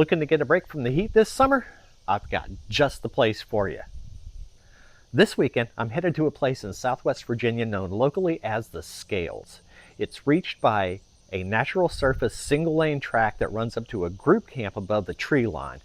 Looking to get a break from the heat this summer? I've got just the place for you. This weekend, I'm headed to a place in Southwest Virginia known locally as the Scales. It's reached by a natural surface single-lane track that runs up to a group camp above the tree line.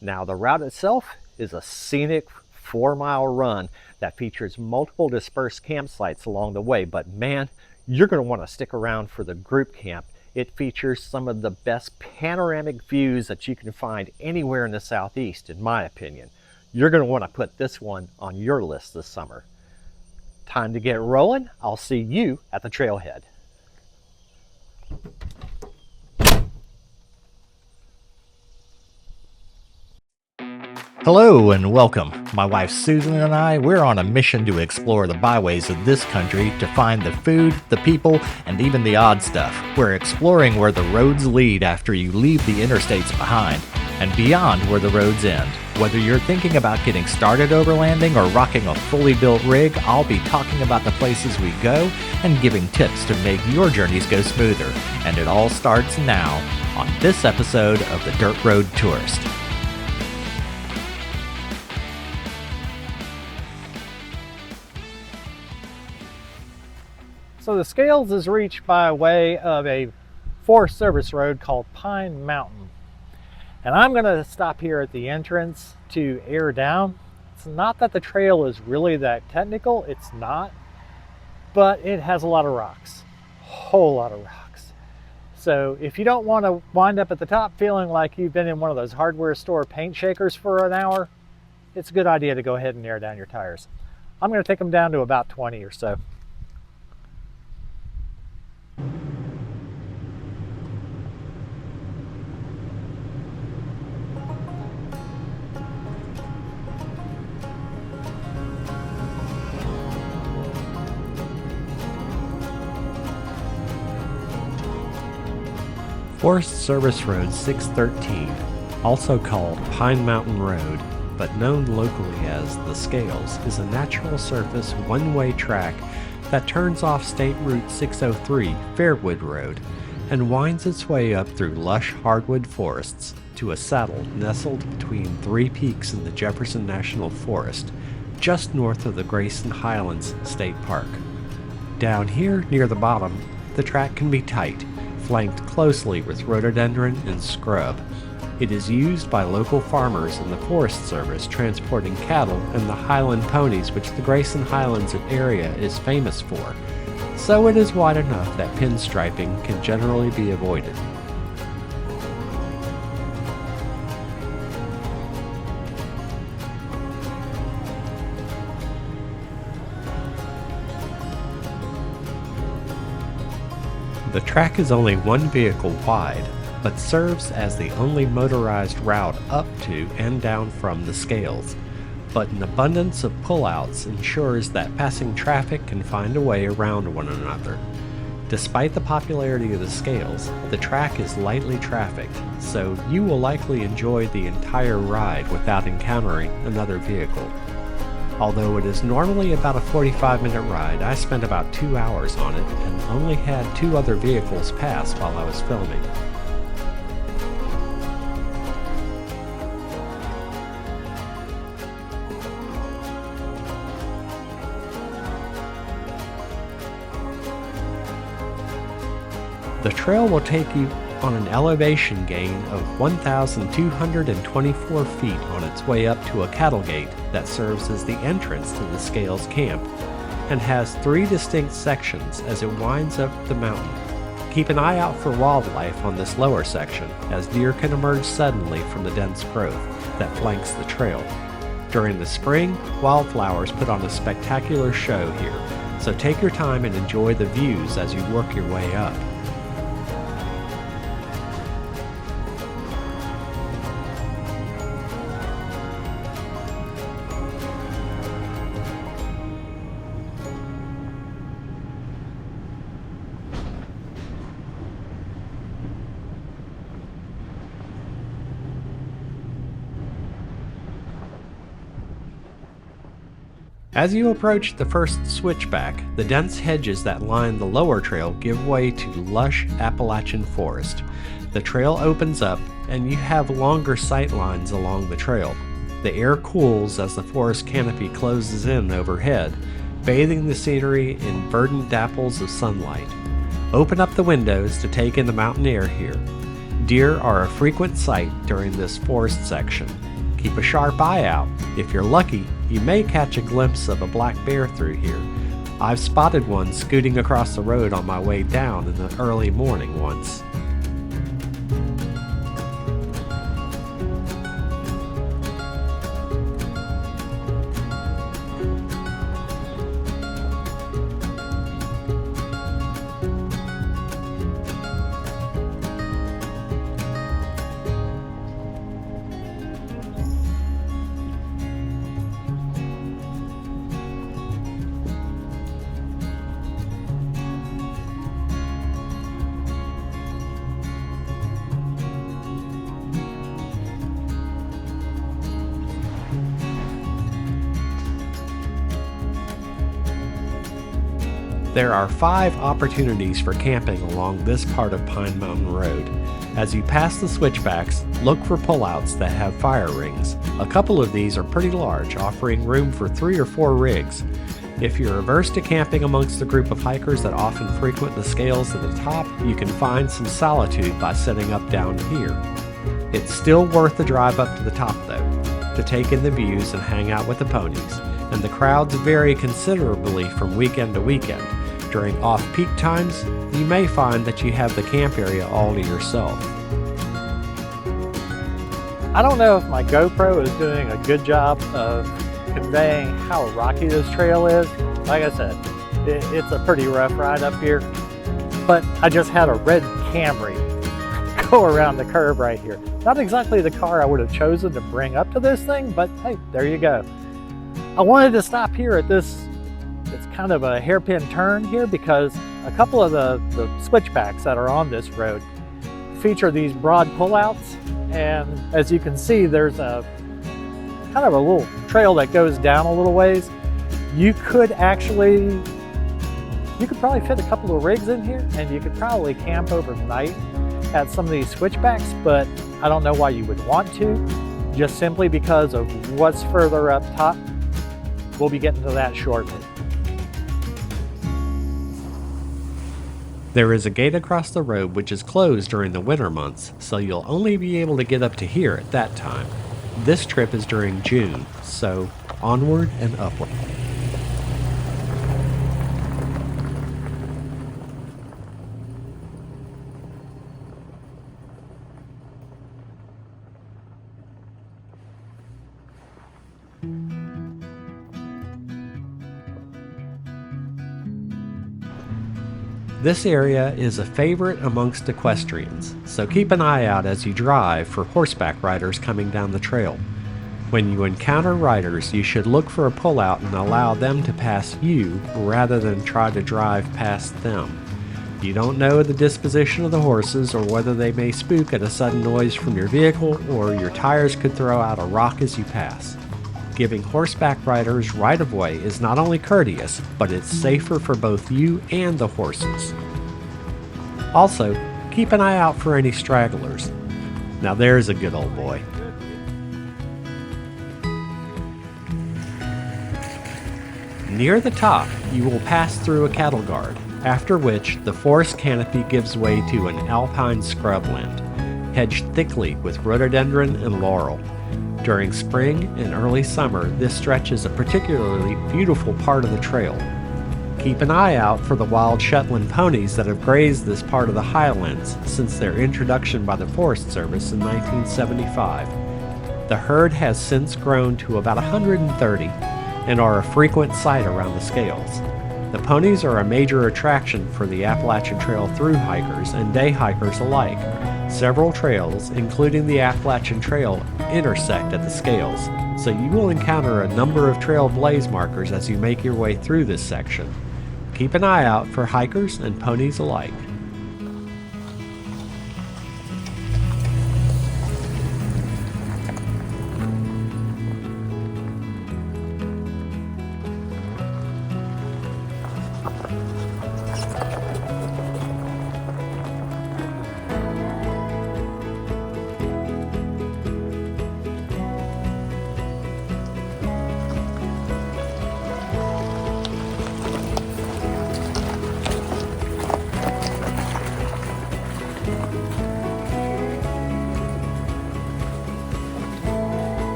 Now, the route itself is a scenic 4-mile run that features multiple dispersed campsites along the way, but man, you're going to want to stick around for the group camp. It features some of the best panoramic views that you can find anywhere in the Southeast, in my opinion. You're going to want to put this one on your list this summer. Time to get rolling. I'll see you at the trailhead. Hello and welcome. My wife Susan and I, we're on a mission to explore the byways of this country to find the food, the people, and even the odd stuff. We're exploring where the roads lead after you leave the interstates behind, and beyond where the roads end. Whether you're thinking about getting started overlanding or rocking a fully built rig, I'll be talking about the places we go and giving tips to make your journeys go smoother. And it all starts now on this episode of the Dirt Road Tourist. So the Scales is reached by way of a Forest Service road called Pine Mountain. And I'm going to stop here at the entrance to air down. It's not that the trail is really that technical, it's not, but it has a lot of rocks, a whole lot of rocks. So if you don't want to wind up at the top feeling like you've been in one of those hardware store paint shakers for an hour, it's a good idea to go ahead and air down your tires. I'm going to take them down to about 20 or so. Forest Service Road 613, also called Pine Mountain Road, but known locally as the Scales, is a natural surface one-way track that turns off State Route 603, Fairwood Road, and winds its way up through lush hardwood forests to a saddle nestled between three peaks in the Jefferson National Forest, just north of the Grayson Highlands State Park. Down here near the bottom, the track can be tight, flanked closely with rhododendron and scrub. It is used by local farmers and the Forest Service transporting cattle and the Highland ponies which the Grayson Highlands area is famous for, so it is wide enough that pinstriping can generally be avoided. The track is only one vehicle wide, but serves as the only motorized route up to and down from the Scales. But an abundance of pullouts ensures that passing traffic can find a way around one another. Despite the popularity of the Scales, the track is lightly trafficked, so you will likely enjoy the entire ride without encountering another vehicle. Although it is normally about a 45-minute ride, I spent about 2 hours on it and only had 2 other vehicles pass while I was filming. The trail will take you on an elevation gain of 1,224 feet on its way up to a cattle gate that serves as the entrance to the Scales camp and has 3 distinct sections as it winds up the mountain. Keep an eye out for wildlife on this lower section, as deer can emerge suddenly from the dense growth that flanks the trail. During the spring, wildflowers put on a spectacular show here, so take your time and enjoy the views as you work your way up. As you approach the first switchback, the dense hedges that line the lower trail give way to lush Appalachian forest. The trail opens up, and you have longer sight lines along the trail. The air cools as the forest canopy closes in overhead, bathing the scenery in verdant dapples of sunlight. Open up the windows to take in the mountain air here. Deer are a frequent sight during this forest section. Keep a sharp eye out. If you're lucky, you may catch a glimpse of a black bear through here. I've spotted one scooting across the road on my way down in the early morning once. There are 5 opportunities for camping along this part of Pine Mountain Road. As you pass the switchbacks, look for pullouts that have fire rings. A couple of these are pretty large, offering room for 3 or 4 rigs. If you're averse to camping amongst the group of hikers that often frequent the scales at the top, you can find some solitude by setting up down here. It's still worth the drive up to the top though, to take in the views and hang out with the ponies, and the crowds vary considerably from weekend to weekend. During off-peak times, you may find that you have the camp area all to yourself. I don't know if my GoPro is doing a good job of conveying how rocky this trail is. Like I said, it's a pretty rough ride up here, but I just had a red Camry go around the curve right here. Not exactly the car I would have chosen to bring up to this thing, but hey, there you go. I wanted to stop here at this. It's kind of a hairpin turn here because a couple of the switchbacks that are on this road feature these broad pullouts, and as you can see, there's a kind of a little trail that goes down a little ways. You could probably fit a couple of rigs in here, and you could probably camp overnight at some of these switchbacks, but I don't know why you would want to, just simply because of what's further up top. We'll be getting to that shortly. There is a gate across the road which is closed during the winter months, so you'll only be able to get up to here at that time. This trip is during June, so onward and upward. This area is a favorite amongst equestrians, so keep an eye out as you drive for horseback riders coming down the trail. When you encounter riders, you should look for a pullout and allow them to pass you rather than try to drive past them. You don't know the disposition of the horses or whether they may spook at a sudden noise from your vehicle, or your tires could throw out a rock as you pass. Giving horseback riders right-of-way is not only courteous, but it's safer for both you and the horses. Also, keep an eye out for any stragglers. Now there's a good old boy. Near the top, you will pass through a cattle guard, after which the forest canopy gives way to an alpine scrubland, hedged thickly with rhododendron and laurel. During spring and early summer, this stretch is a particularly beautiful part of the trail. Keep an eye out for the wild Shetland ponies that have grazed this part of the Highlands since their introduction by the Forest Service in 1975. The herd has since grown to about 130 and are a frequent sight around the scales. The ponies are a major attraction for the Appalachian Trail through hikers and day hikers alike. Several trails, including the Appalachian Trail, intersect at the scales, so you will encounter a number of trail blaze markers as you make your way through this section. Keep an eye out for hikers and ponies alike.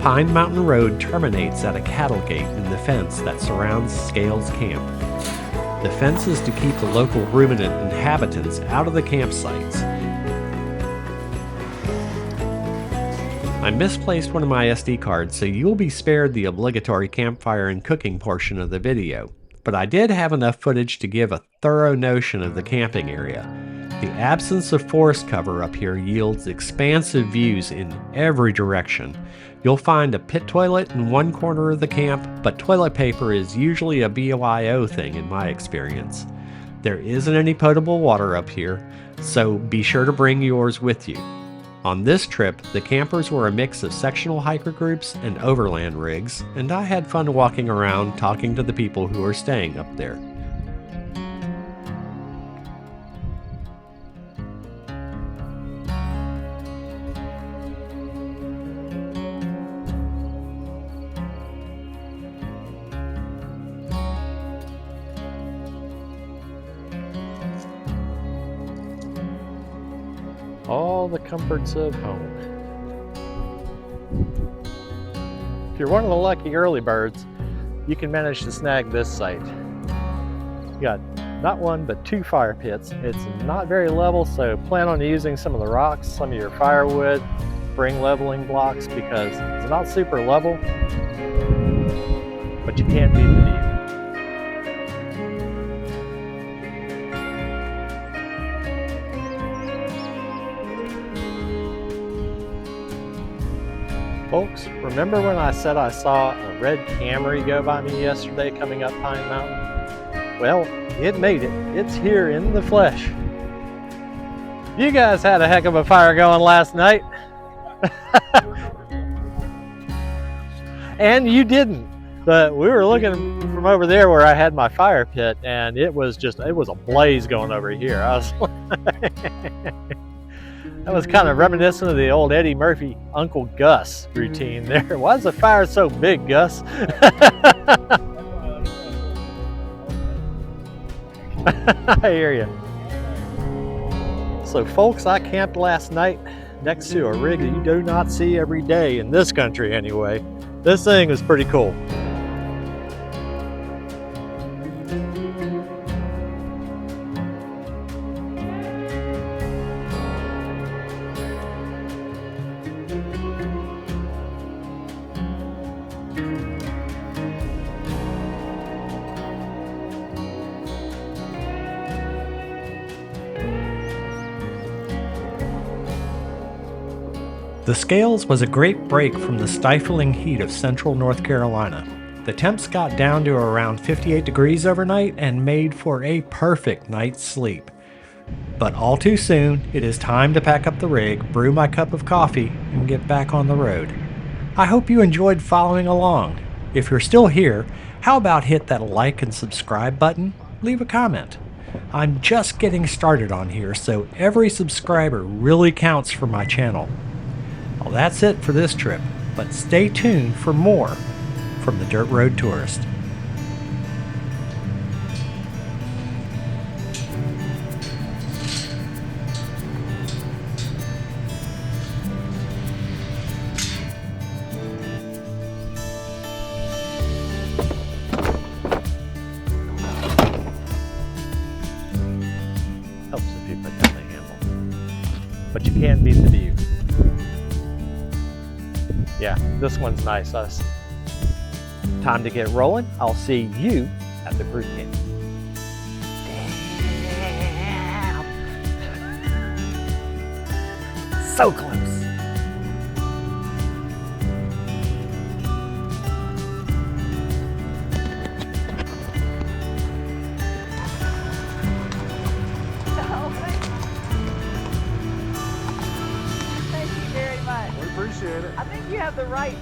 Pine Mountain Road terminates at a cattle gate in the fence that surrounds Scales Camp. The fence is to keep the local ruminant inhabitants out of the campsites. I misplaced one of my SD cards, so you'll be spared the obligatory campfire and cooking portion of the video, but I did have enough footage to give a thorough notion of the camping area. The absence of forest cover up here yields expansive views in every direction. You'll find a pit toilet in one corner of the camp, but toilet paper is usually a BYO thing in my experience. There isn't any potable water up here, so be sure to bring yours with you. On this trip, the campers were a mix of sectional hiker groups and overland rigs, and I had fun walking around talking to the people who are staying up there. All the comforts of home. If you're one of the lucky early birds, you can manage to snag this site. You got not one but 2 fire pits. It's not very level, so plan on using some of the rocks, some of your firewood, bring leveling blocks because it's not super level, but you can't beat the view. Folks, remember when I said I saw a red Camry go by me yesterday coming up Pine Mountain? Well, it made it. It's here in the flesh. You guys had a heck of a fire going last night. And you didn't. But we were looking from over there where I had my fire pit, and it was a blaze going over here. That was kind of reminiscent of the old Eddie Murphy Uncle Gus routine there. Why is the fire so big, Gus? I hear you. So folks, I camped last night next to a rig that you do not see every day in this country anyway. This thing was pretty cool. The Scales was a great break from the stifling heat of central North Carolina. The temps got down to around 58 degrees overnight and made for a perfect night's sleep. But all too soon, it is time to pack up the rig, brew my cup of coffee, and get back on the road. I hope you enjoyed following along. If you're still here, how about hit that like and subscribe button? Leave a comment. I'm just getting started on here, so every subscriber really counts for my channel. Well, that's it for this trip, but stay tuned for more from the Dirt Road Tourist. Helps if you put down the handle. But you can't beat the view. Yeah, this one's nice. Time to get rolling. I'll see you at the group camp. Damn. So close. Thank you very much. We appreciate it. I think you have the right.